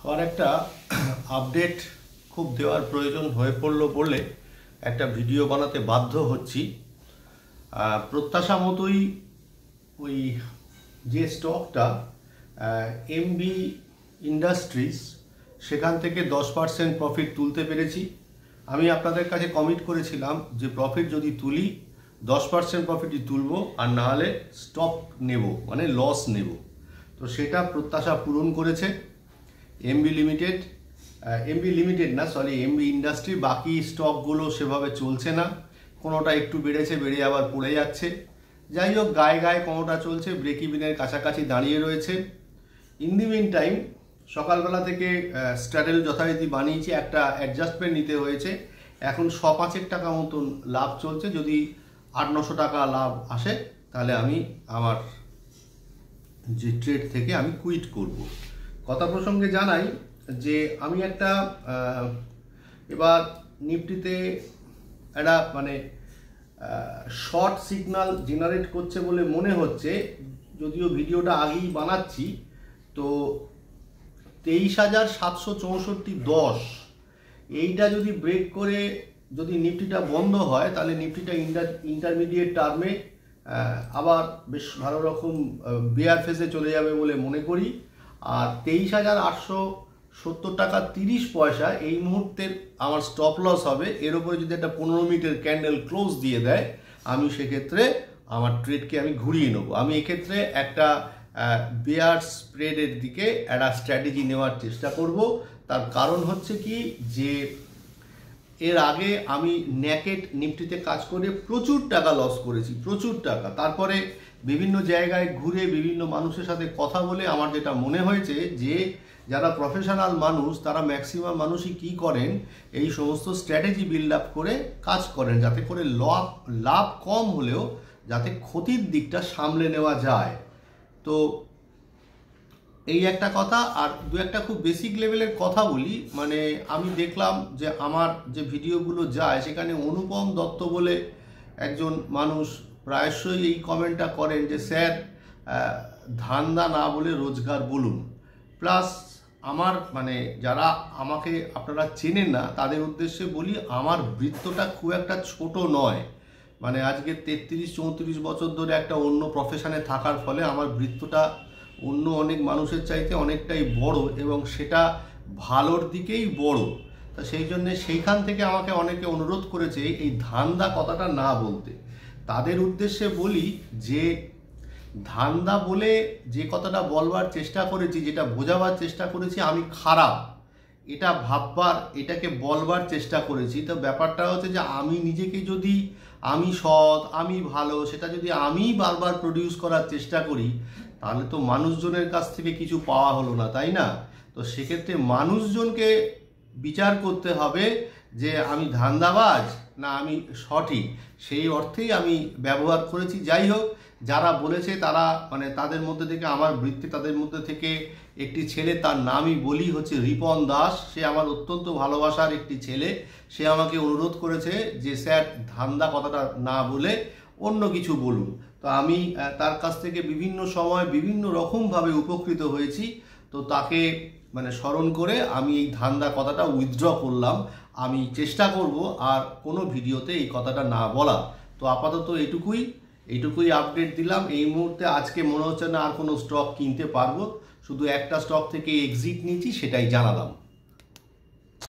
আমার একটা আপডেট খুব দেওয়ার প্রয়োজন হয়ে পড়লো বলে একটা ভিডিও বানাতে বাধ্য হচ্ছি। প্রত্যাশা মতোই ওই যে স্টকটা এমবি ইন্ডাস্ট্রিজ, সেখান থেকে 10% প্রফিট তুলতে পেরেছি। আমি আপনাদের কাছে কমিট করেছিলাম যে প্রফিট যদি তুলি 10% প্রফিটই তুলবো, আর না হলে স্টপ নেব, মানে লস নেব। তো সেটা প্রত্যাশা পূরণ করেছে এমবি লিমিটেড না, সরি, এমবি ইন্ডাস্ট্রি। বাকি স্টকগুলো সেভাবে চলছে না, কোনোটা একটু বেড়েছে, বেড়ে আবার পড়ে যাচ্ছে। যাই হোক, গায়ে গায়ে কোনোটা চলছে, ব্রেক ইভিনের কাছাকাছি দাঁড়িয়ে রয়েছে। ইন দি মিন টাইম সকালবেলা থেকে স্ট্র্যাটেল যথারীতি বানিয়েছি, একটা অ্যাডজাস্টমেন্ট নিতে হয়েছে। এখন 5-5 টাকা মতন লাভ চলছে। যদি 800-900 টাকা লাভ আসে তাহলে আমি আমার যে ট্রেড থেকে আমি কুইট করব। কথা প্রসঙ্গে জানাই যে আমি একটা এবার নিফটিতে একটা মানে শর্ট সিগন্যাল জেনারেট করছে বলে মনে হচ্ছে, যদিও ভিডিওটা আগেই বানাচ্ছি। তো 23,764.10 এইটা যদি ব্রেক করে যদি নিফটিটা বন্ধ হয়, তাহলে নিফটিটা ইন্টারমিডিয়েট টার্মে আবার বেশ ভালো রকম বেয়ার ফেজে চলে যাবে বলে মনে করি। আর 23,870 টাকা 30 পয়সা এই মুহূর্তের আমার স্টপ লস হবে। এর উপরে যদি একটা 15 মিনিটের ক্যান্ডেল ক্লোজ দিয়ে দেয়, আমি সেক্ষেত্রে আমার ট্রেডকে আমি ঘুরিয়ে নেব। আমি এক্ষেত্রে একটা বেয়ার স্প্রেডের দিকে একটা স্ট্র্যাটেজি নেওয়ার চেষ্টা করব। তার কারণ হচ্ছে কি, যে এর আগে আমি নেকেট নিফটিতে কাজ করে প্রচুর টাকা লস করেছি, প্রচুর টাকা। তারপরে বিভিন্ন জায়গায় ঘুরে বিভিন্ন মানুষের সাথে কথা বলে আমার যেটা মনে হয়েছে যে যারা প্রফেশনাল মানুষ, তারা ম্যাক্সিমাম মানুষই কি করেন, এই সমস্ত স্ট্র্যাটেজি বিল্ড আপ করে কাজ করেন, যাতে করে লাভ কম হলেও যাতে ক্ষতির দিকটা সামলে নেওয়া যায়। তো এই একটা কথা। আর দু একটা খুব বেসিক লেভেলের কথা বলি। মানে আমি দেখলাম যে আমার যে ভিডিওগুলো যায়, সেখানে অনুপম দত্ত বলে একজন মানুষ প্রায়শই এই কমেন্টটা করেন যে স্যার, ধান্দা না বলে রোজগার বলুন। প্লাস আমার মানে যারা আমাকে আপনারা চেনেন না, তাদের উদ্দেশ্যে বলি, আমার বৃত্তটা খুব একটা ছোট নয়। মানে আজকে 33-34 বছর ধরে একটা অন্য প্রফেশনে থাকার ফলে আমার বৃত্তটা অন্য অনেক মানুষের চাইতে অনেকটাই বড়, এবং সেটা ভালোর দিকেই বড়। তা সেই জন্যে সেইখান থেকে আমাকে অনেকে অনুরোধ করেছে এই ধান্দা কথাটা না বলতে। তাদের উদ্দেশ্যে বলি যে ধান্দা বলে যে কথাটা বলবার চেষ্টা করেছি, যেটা বোঝাবার চেষ্টা করেছি আমি খারাপ, এটা ভাববার, এটাকে বলবার চেষ্টা করেছি। তো ব্যাপারটা হচ্ছে যে আমি নিজেকে যদি আমি সৎ, আমি ভালো, সেটা যদি আমি বারবার প্রডিউস করার চেষ্টা করি, তাহলে তো মানুষজনের কাছ থেকে কিছু পাওয়া হলো না, তাই না? তো সেক্ষেত্রে মানুষজনকে বিচার করতে হবে যে আমি ধান্দাবাজ না আমি সঠিক, সেই অর্থেই আমি ব্যবহার করেছি। যাই হোক, যারা বলেছে তারা মানে তাদের মধ্যে থেকে আমার বৃত্তি, তাদের মধ্যে থেকে একটি ছেলে, তার নামই বলি, হচ্ছে রিপন দাস। সে আমার অত্যন্ত ভালোবাসার একটি ছেলে। সে আমাকে অনুরোধ করেছে যে স্যার, ধান্দা কথাটা না বলে অন্য কিছু বলুন। তো আমি তার কাছ থেকে বিভিন্ন সময় বিভিন্ন রকমভাবে উপকৃত হয়েছি। তো তাকে মানে স্মরণ করে আমি এই ধান্দা কথাটা উইথড্র করলাম। আমি চেষ্টা করব আর কোনো ভিডিওতে এই কথাটা না বলা। তো আপাতত এইটুকুই আপডেট দিলাম। এই মুহূর্তে আজকে মনে হচ্ছে না আর কোনো স্টক কিনতে পারবো, শুধু একটা স্টক থেকে এক্সিট নিয়েছি, সেটাই জানালাম।